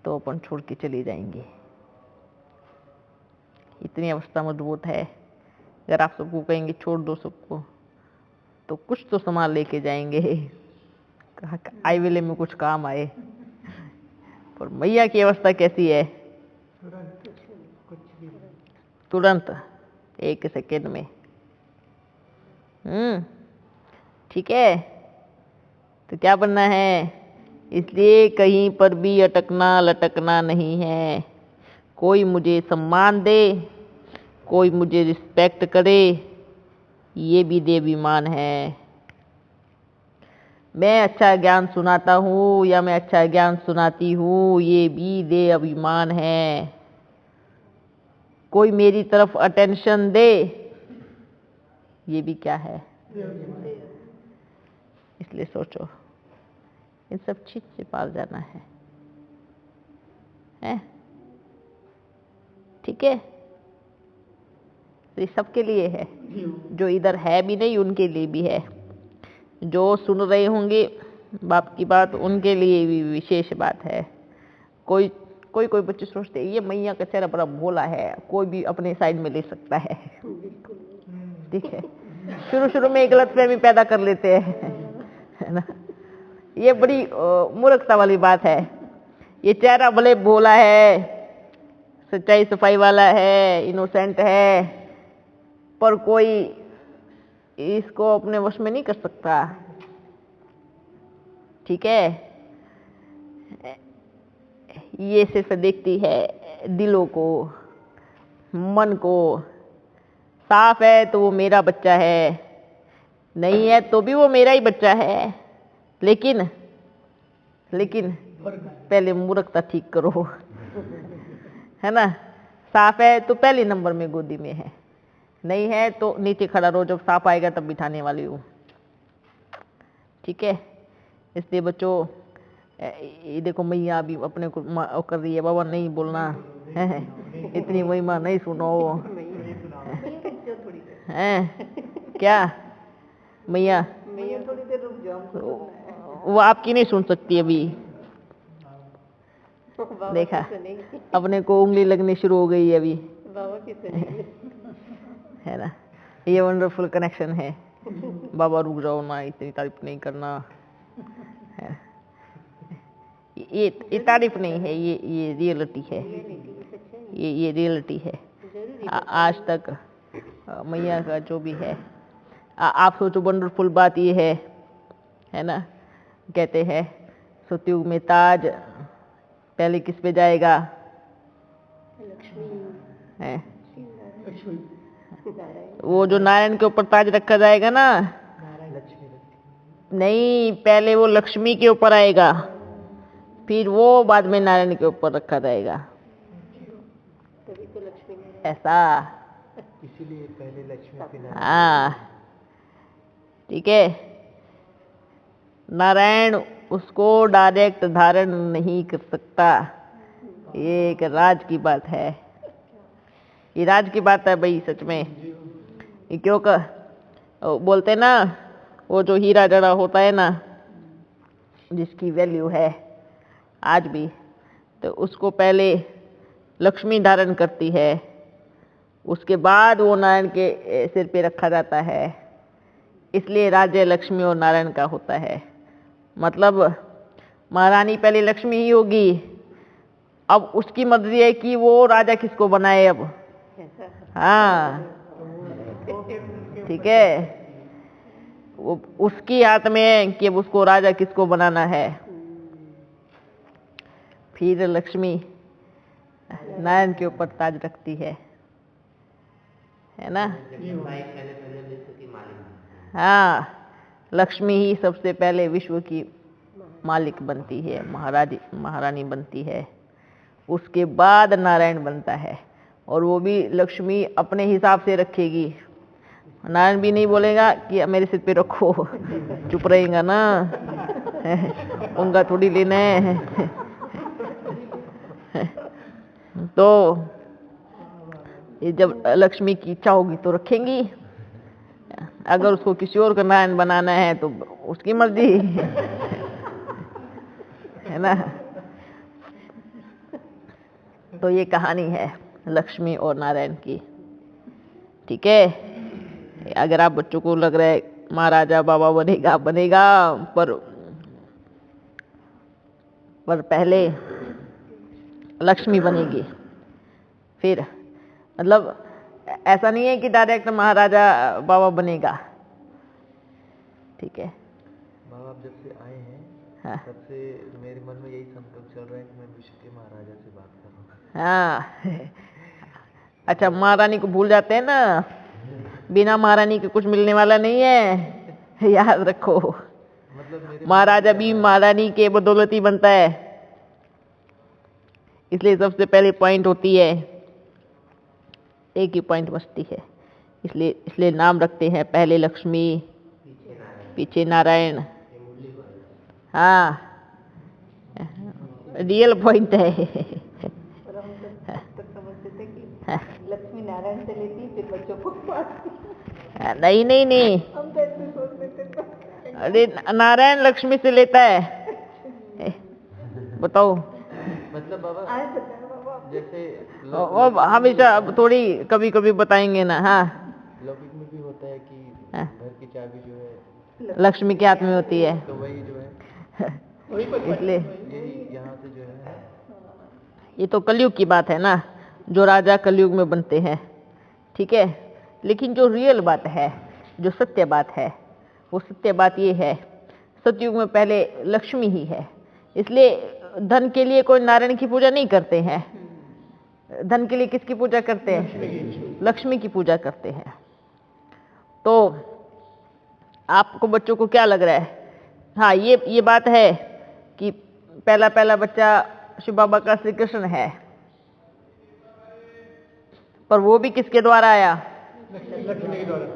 तो अपन छोड़ के चले जाएंगे। इतनी अवस्था मजबूत है। अगर आप सबको कहेंगे छोड़ दो सबको, तो कुछ तो सामान लेके जाएंगे, आई वेले में कुछ काम आए। पर मैया की अवस्था कैसी है? तुरंत 1 सेकेंड में। ठीक है, तो क्या बनना है? इसलिए कहीं पर भी अटकना लटकना नहीं है। कोई मुझे सम्मान दे, कोई मुझे रिस्पेक्ट करे, ये भी देवाभिमान है। मैं अच्छा ज्ञान सुनाता हूँ या मैं अच्छा ज्ञान सुनाती हूँ, ये भी देवाभिमान है। कोई मेरी तरफ अटेंशन दे, ये भी क्या है? इसलिए सोचो, इन सब चीज से पार जाना है? ठीक है, तो ये सबके लिए है, जो इधर है भी नहीं उनके लिए भी है, जो सुन रहे होंगे बाप की बात उनके लिए भी विशेष बात है। कोई बच्चे सोचते हैं ये मैया का चेहरा बड़ा भोला है, कोई भी अपने साइड में ले सकता है। ठीक है, शुरू में गलतफहमी पैदा कर लेते हैं, है ना। ये बड़ी मूर्खता वाली बात है। ये चेहरा भले भोला है, सच्चाई सफाई वाला है, इनोसेंट है, पर कोई इसको अपने वश में नहीं कर सकता। ठीक है, ये सिर्फ देखती है दिलों को, मन को। साफ है तो वो मेरा बच्चा है, नहीं है तो भी वो मेरा ही बच्चा है। लेकिन पहले मूर्खता ठीक करो, है ना। साफ है तो पहले नंबर में गोदी में है, नहीं है तो नीचे खड़ा रहो, जब साफ आएगा तब बिठाने वाली हूँ। ठीक है, इसलिए बच्चों, ये देखो मैया अभी अपने को कर रही है, बाबा नहीं बोलना है, इतनी महिमा नहीं सुनो है क्या। मैया
थोड़ी देर रुक जाओ,
वो आपकी नहीं सुन सकती अभी। देखा, अपने को उंगली लगनी शुरू हो गई अभी,
बाबा की सुनेगी, है
ना। ये वंडरफुल कनेक्शन है। बाबा रुक जाओ ना, इतनी तारीफ नहीं करना है। ये तारीफ नहीं है, ये रियलिटी है, ये रियलिटी है। आज तक मैया का जो भी है, आप सोचो वंडरफुल बात ये है ना, कहते हैं सतयुग में ताज पहले किस पे जाएगा? है वो जो नारायण के ऊपर ताज रखा जाएगा ना, नहीं, पहले वो लक्ष्मी के ऊपर आएगा, फिर वो बाद में नारायण के ऊपर रखा जाएगा।
तभी तो लक्ष्मी
ऐसा,
इसीलिए पहले लक्ष्मी फिर
हाँ, ठीक है। नारायण उसको डायरेक्ट धारण नहीं कर सकता, ये एक राज की बात है, ये राज की बात है भाई, सच में। ये क्यों बोलते ना, वो जो हीरा जड़ा होता है ना, जिसकी वैल्यू है आज भी, तो उसको पहले लक्ष्मी धारण करती है, उसके बाद वो नारायण के सिर पे रखा जाता है। इसलिए राज्य लक्ष्मी और नारायण का होता है। मतलब महारानी पहले लक्ष्मी ही होगी, अब उसकी मर्जी है कि वो राजा किसको बनाए अब। हाँ, ठीक है, वो उसकी हाथ में है कि अब उसको राजा किसको बनाना है। फिर लक्ष्मी नारायण के ऊपर ताज रखती है ना। हाँ, लक्ष्मी ही सबसे पहले विश्व की मालिक बनती है, महारानी बनती है, उसके बाद नारायण बनता है। और वो भी लक्ष्मी अपने हिसाब से रखेगी, नारायण भी नहीं बोलेगा कि मेरे सिर पे रखो, चुप रहेगा ना, उनका थोड़ी लेना है। तो ये जब लक्ष्मी की इच्छा होगी तो रखेंगी, अगर उसको किसी और का नारायण बनाना है तो उसकी मर्जी है ना। तो ये कहानी है लक्ष्मी और नारायण की, ठीक है। अगर आप बच्चों को लग रहा है महाराजा बाबा बनेगा, पर पहले लक्ष्मी बनेगी। फिर मतलब ऐसा नहीं है कि डायरेक्ट महाराजा बाबा बनेगा, ठीक है।
बाबा आप जब से आए हैं,
हाँ,
तब से मेरे मन में यही संकल्प चल रहा है कि मैं विश्व के महाराजा से बात कर रहा हूँ।
हाँ। अच्छा, महारानी को भूल जाते हैं ना, बिना महारानी के कुछ मिलने वाला नहीं है, याद रखो।
मतलब मेरे
महाराजा भी महारानी के बदौलत ही बनता है, इसलिए सबसे पहले पॉइंट होती है, एक ही पॉइंट बचती है, इसलिए नाम रखते हैं, पहले लक्ष्मी पीछे नारायण। हाँ, रियल पॉइंट है।
और हम तब समझते थे कि लक्ष्मी नारायण से लेती फिर बच्चों को पाती।
नहीं नहीं नहीं,
हम तो ऐसे सोचते थे।
अरे नारायण लक्ष्मी से लेता है, बताओ।
मतलब बाबा
आज बताया बाबा,
जैसे
अब हमेशा थोड़ी कभी कभी बताएंगे ना। हाँ,
लौकिक में भी होता है कि
हाँ,
घर की चाबी जो है
लक्ष्मी के हाथ में होती है,
तो वही जो है
इसलिए
यही यहाँ से जो है।
ये तो कलयुग की बात है ना, जो राजा कलयुग में बनते हैं, ठीक है। लेकिन जो रियल बात है, जो सत्य बात है, वो सत्य बात ये है, सतयुग में पहले लक्ष्मी ही है। इसलिए धन के लिए कोई नारायण की पूजा नहीं करते हैं, धन के लिए किसकी पूजा करते हैं? लक्ष्मी की पूजा करते हैं। तो आपको बच्चों को क्या लग रहा है? हाँ, ये बात है कि पहला बच्चा शिव बाबा का श्री कृष्ण है, पर वो भी किसके द्वारा आया?
लक्ष्मी के द्वारा।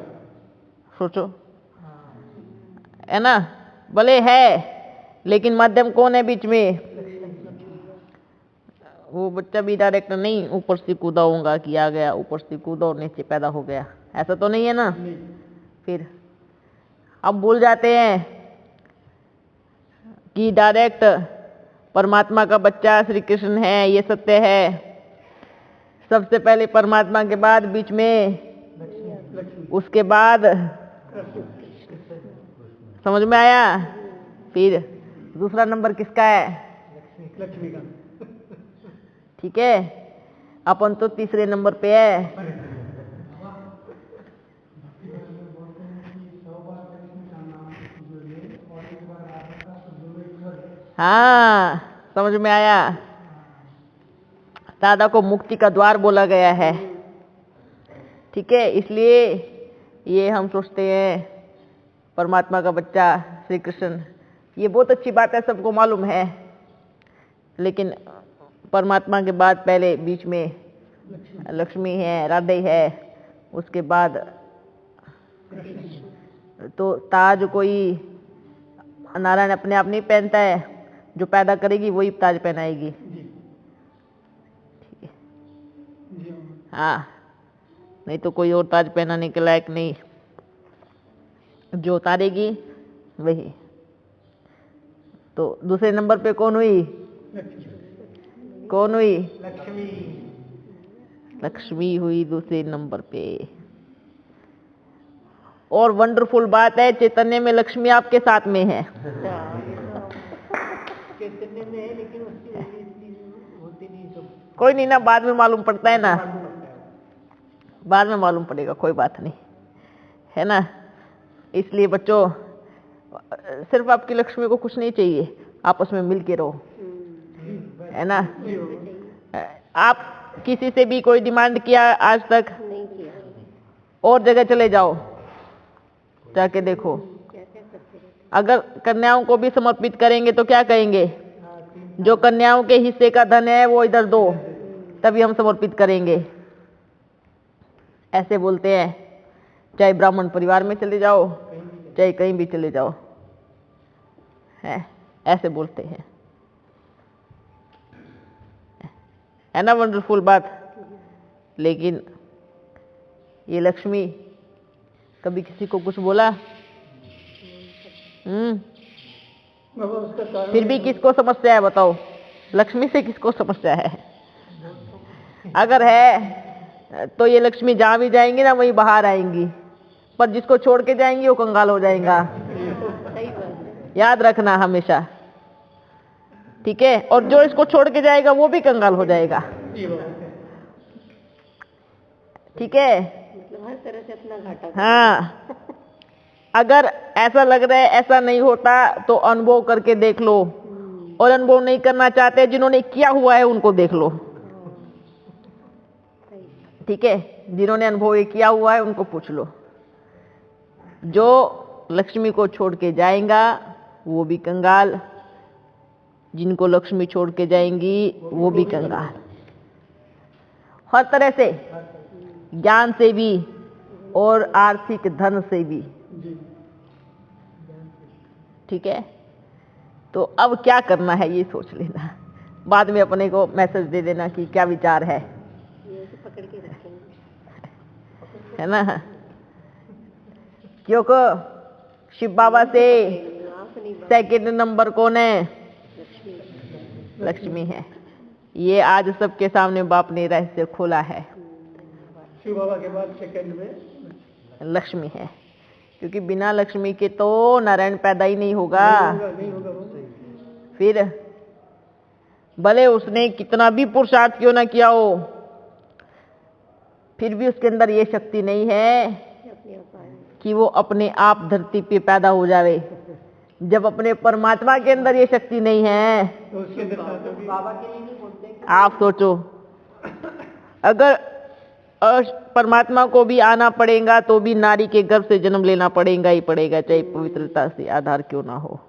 सोचो, है ना, भले है लेकिन माध्यम कौन है बीच में? वो बच्चा भी डायरेक्ट नहीं ऊपर से कूदा होगा कि आ गया, ऊपर से कूदा और नीचे पैदा हो गया, ऐसा तो नहीं है ना। फिर अब भूल जाते हैं कि डायरेक्ट परमात्मा का बच्चा श्री कृष्ण है, ये सत्य है। सबसे पहले परमात्मा के बाद बीच में, उसके बाद, समझ में आया? फिर दूसरा नंबर किसका है?
लक्ष्मी का।
ठीक है, अपन तो तीसरे नंबर पे है। हाँ, समझ में आया। दादा को मुक्ति का द्वार बोला गया है, ठीक है। इसलिए ये हम सोचते हैं परमात्मा का बच्चा श्री कृष्ण, ये बहुत अच्छी बात है, सबको मालूम है। लेकिन परमात्मा के बाद पहले बीच में लक्ष्मी है, राधे है, उसके बाद तो ताज कोई नारायण अपने आप नहीं पहनता है, जो पैदा करेगी वही ताज पहनाएगी। हाँ, नहीं तो कोई और ताज पहनाने के लायक नहीं, जो उतारेगी वही। तो दूसरे नंबर पे कौन हुई? कौन हुई? लक्ष्मी हुई दूसरे नंबर पे। और वंडरफुल बात है, चैतन्य में लक्ष्मी आपके साथ में है।
चैतन्य में है, लेकिन उसकी होती नहीं सब।
कोई नहीं ना, बाद में मालूम पड़ता है ना, बाद में मालूम पड़ेगा, कोई बात नहीं, है ना। इसलिए बच्चों, सिर्फ आपकी लक्ष्मी को कुछ नहीं चाहिए, आपस में मिल के रहो, है ना। आप किसी से भी कोई डिमांड किया आज तक?
नहीं किया।
और जगह चले जाओ, जाके देखो। अगर कन्याओं को भी समर्पित करेंगे तो क्या कहेंगे? जो कन्याओं के हिस्से का धन है वो इधर दो, तभी हम समर्पित करेंगे, ऐसे बोलते हैं। चाहे ब्राह्मण परिवार में चले जाओ, चाहे कहीं भी चले जाओ, है ऐसे बोलते हैं, है ना। वंडरफुल बात। लेकिन ये लक्ष्मी कभी किसी को कुछ बोला? फिर भी किसको समस्या है बताओ? लक्ष्मी से किसको समस्या है? अगर है तो ये लक्ष्मी जहां भी जाएंगी ना वहीं बाहर आएंगी, पर जिसको छोड़ के जाएंगी वो कंगाल हो जाएगा। याद रखना हमेशा, ठीक है। और जो इसको छोड़ के जाएगा वो भी कंगाल हो जाएगा, ठीक है।
मतलब हर तरह से अपना घाटा।
हाँ, अगर ऐसा लग रहा है ऐसा नहीं होता तो अनुभव करके देख लो, और अनुभव नहीं करना चाहते जिन्होंने किया हुआ है उनको देख लो, ठीक है। जिन्होंने अनुभव ये किया हुआ है उनको पूछ लो। जो लक्ष्मी को छोड़ के जाएगा वो भी कंगाल, जिनको लक्ष्मी छोड़ के जाएंगी वो भी कंगाल, हर तरह से, ज्ञान से भी और आर्थिक धन से भी, ठीक है। तो अब क्या करना है ये सोच लेना, बाद में अपने को मैसेज दे देना कि क्या विचार है,
ये तो पकड़ के रखेंगे,
है ना। क्योंकि शिव बाबा से सेकंड नंबर कौन है? लक्ष्मी है। ये आज सबके सामने बाप ने रहस्य खोला है,
शिव बाबा के बाद सेकंड में
लक्ष्मी है। क्योंकि बिना लक्ष्मी के तो नारायण पैदा ही नहीं होगा।
नहीं होगा वो।
फिर भले उसने कितना भी पुरुषार्थ क्यों ना किया हो, फिर भी उसके अंदर ये शक्ति नहीं है कि वो अपने आप धरती पे पैदा हो जावे। जब अपने परमात्मा के अंदर ये शक्ति नहीं है
तो उसके अंदर बाबा के लिए नहीं बोलते।
आप सोचो, अगर परमात्मा को भी आना पड़ेगा तो भी नारी के गर्भ से जन्म लेना पड़ेगा ही पड़ेगा, चाहे पवित्रता से आधार क्यों ना हो।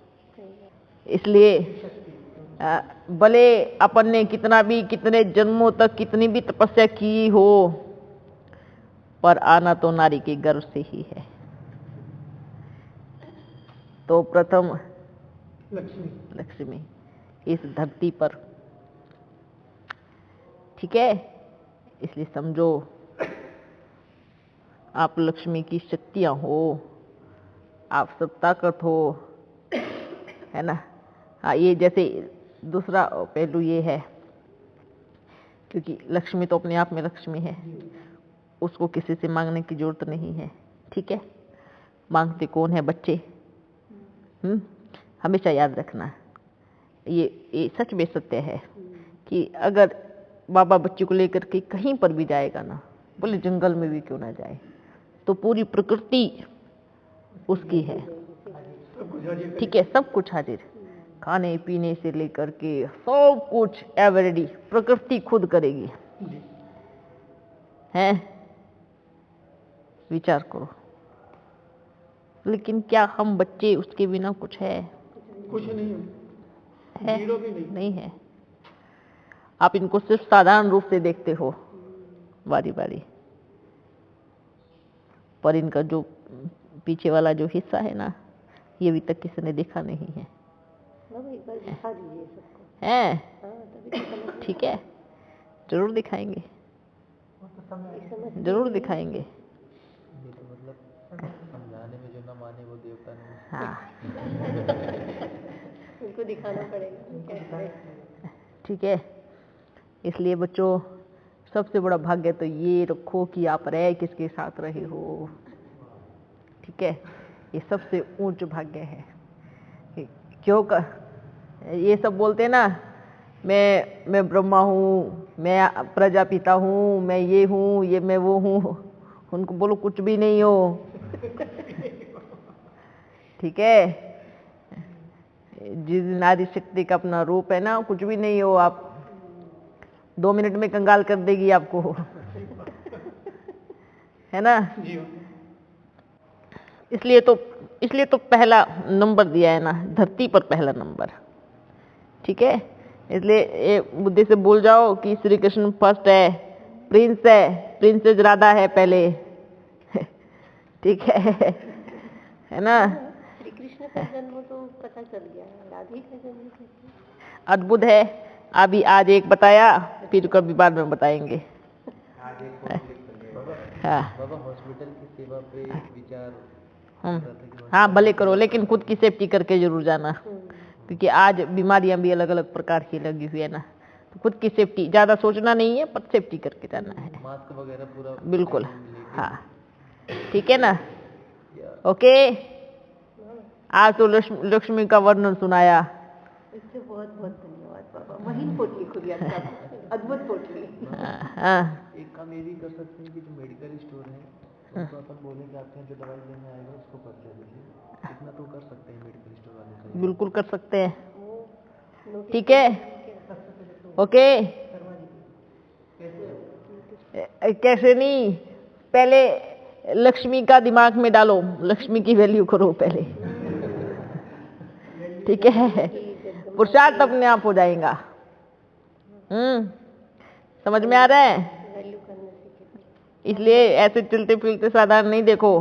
इसलिए भले अपन ने कितना भी, कितने जन्मों तक कितनी भी तपस्या की हो, पर आना तो नारी के गर्भ से ही है। तो प्रथम लक्ष्मी इस धरती पर, ठीक है। इसलिए समझो आप लक्ष्मी की शक्तियां हो, आप सब ताकत हो, है ना। हाँ, ये जैसे दूसरा पहलू ये है, क्योंकि लक्ष्मी तो अपने आप में लक्ष्मी है, उसको किसी से मांगने की जरूरत नहीं है, ठीक है। मांगते कौन है? बच्चे। हमेशा याद रखना, ये सच में सत्य है कि अगर बाबा बच्चे को लेकर के कहीं पर भी जाएगा ना, बोले जंगल में भी क्यों ना जाए, तो पूरी प्रकृति उसकी है, ठीक है, सब कुछ हाजिर। खाने पीने से लेकर के सब कुछ एवरीडी प्रकृति खुद करेगी। हैं, विचार करो। लेकिन क्या हम बच्चे उसके बिना कुछ है?
कुछ नहीं
है?
जीरो भी
नहीं है। आप इनको सिर्फ साधारण रूप से देखते हो बारी बारी, पर इनका जो पीछे वाला जो हिस्सा है ना, ये अभी तक किसी ने देखा नहीं है।
एक बार दिखा दीजिए सबको।
हैं?
हाँ, तभी तो समझ
ठीक है, जरूर दिखाएंगे, जरूर दिखाएंगे।
ये तो मतलब समझाने में जो ना माने वो देवता नहीं।
हाँ
उनको दिखाना पड़ेगा कैसे।
ठीक है। इसलिए बच्चों, सबसे बड़ा भाग्य तो ये रखो कि आप रह किसके साथ रहे हो। ठीक है, ये सबसे ऊंच भाग्य है। क्यों ये सब बोलते हैं ना, मैं ब्रह्मा हूँ, मैं प्रजापिता हूँ, मैं ये हूँ, ये मैं वो हूँ। उनको बोलो कुछ भी नहीं हो। ठीक है, जिस नारी शक्ति का अपना रूप है ना, कुछ भी नहीं हो आप। 2 मिनट में कंगाल कर देगी आपको। है ना? इसलिए तो पहला नंबर दिया है ना, धरती पर पहला नंबर। ठीक है, इसलिए ये बुद्धि से भूल जाओ कि श्री कृष्ण फर्स्ट है, प्रिंस है, प्रिंसेस राधा है पहले। ठीक है ना?
श्री कृष्ण का जन्म तो पता चल गया, राधे का जन्म कैसे?
अद्भुत है। अभी आज एक बताया, फिर कभी बाद में बताएंगे। हाँ
बाबा, हॉस्पिटल की सेवा पे विचार।
हाँ, भले करो, लेकिन खुद की सेफ्टी करके जरूर जाना, क्योंकि आज बीमारियां भी अलग अलग प्रकार की लगी हुई है ना। तो खुद की सेफ्टी, ज्यादा सोचना नहीं है, पर सेफ्टी करके जाना है।
मास्क वगैरह पूरा
बिल्कुल। हाँ, ठीक है ना? ओके। आज तो लक्ष्मी का वर्णन सुनाया।
इससे बहुत बहुत धन्यवाद बाबा। महीन पोटली खुली आपका, अद्भुत पोटली।
हाँ,
एक काम ये भी कर सकते हैं कि जो मेडिकल स्टोर है उनको अपन बोलें कि आपके यहाँ जो दवाई लेने आएगा उसको पर्चा दीजिए। इतना तो कर सकते हैं मेडिकल स्टोर वाले से।
बिल्कुल कर सकते हैं। ठीक है, ओके। कैसे नहीं, पहले लक्ष्मी का दिमाग में डालो, लक्ष्मी की वैल्यू करो पहले। ठीक है, पुरुषार्थ अपने आप हो जाएगा। समझ में आ रहा है? इसलिए ऐसे चलते फिरते साधारण नहीं देखो।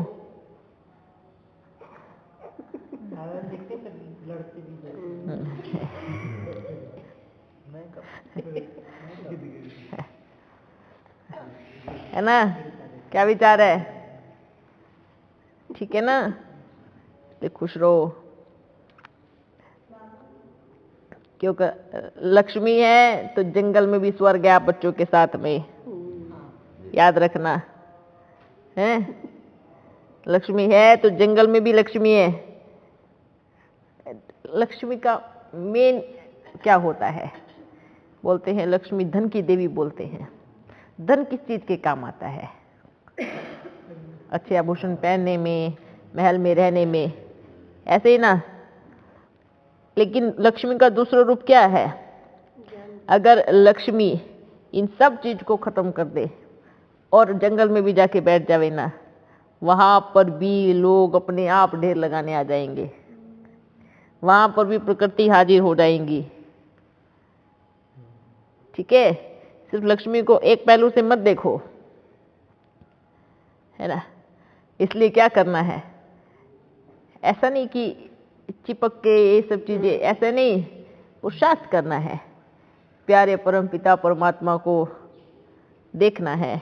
है ना? क्या विचार है? ठीक है ना? तो खुश रहो, क्योंकि लक्ष्मी है तो जंगल में भी स्वर्ग है आप बच्चों के साथ में। याद रखना है, लक्ष्मी है तो जंगल में भी लक्ष्मी है। लक्ष्मी का मेन क्या होता है? बोलते हैं लक्ष्मी धन की देवी बोलते हैं। धन किस चीज के काम आता है? अच्छे आभूषण पहनने में, महल में रहने में, ऐसे ही ना। लेकिन लक्ष्मी का दूसरा रूप क्या है? अगर लक्ष्मी इन सब चीज को खत्म कर दे और जंगल में भी जाके बैठ जावे ना, वहां पर भी लोग अपने आप ढेर लगाने आ जाएंगे, वहां पर भी प्रकृति हाजिर हो जाएंगी। ठीक है, सिर्फ लक्ष्मी को एक पहलू से मत देखो, है ना? इसलिए क्या करना है, ऐसा नहीं कि चिपक के ये सब चीजें, ऐसे नहीं, पुरुषार्थ करना है। प्यारे परम पिता परमात्मा को देखना है।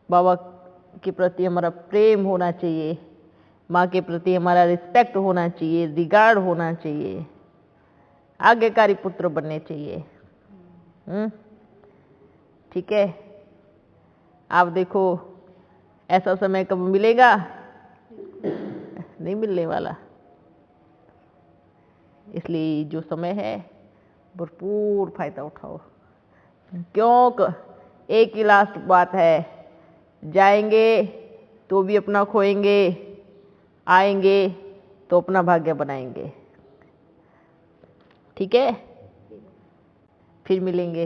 बाबा के प्रति हमारा प्रेम होना चाहिए, माँ के प्रति हमारा रिस्पेक्ट होना चाहिए, रिगार्ड होना चाहिए, आज्ञाकारी पुत्र बनने चाहिए। ठीक है, आप देखो ऐसा समय कब मिलेगा? नहीं मिलने वाला। इसलिए जो समय है भरपूर फायदा उठाओ, क्योंकि एक ही लास्ट बात है, जाएंगे तो भी अपना खोएंगे, आएंगे तो अपना भाग्य बनाएंगे। ठीक है, फिर मिलेंगे।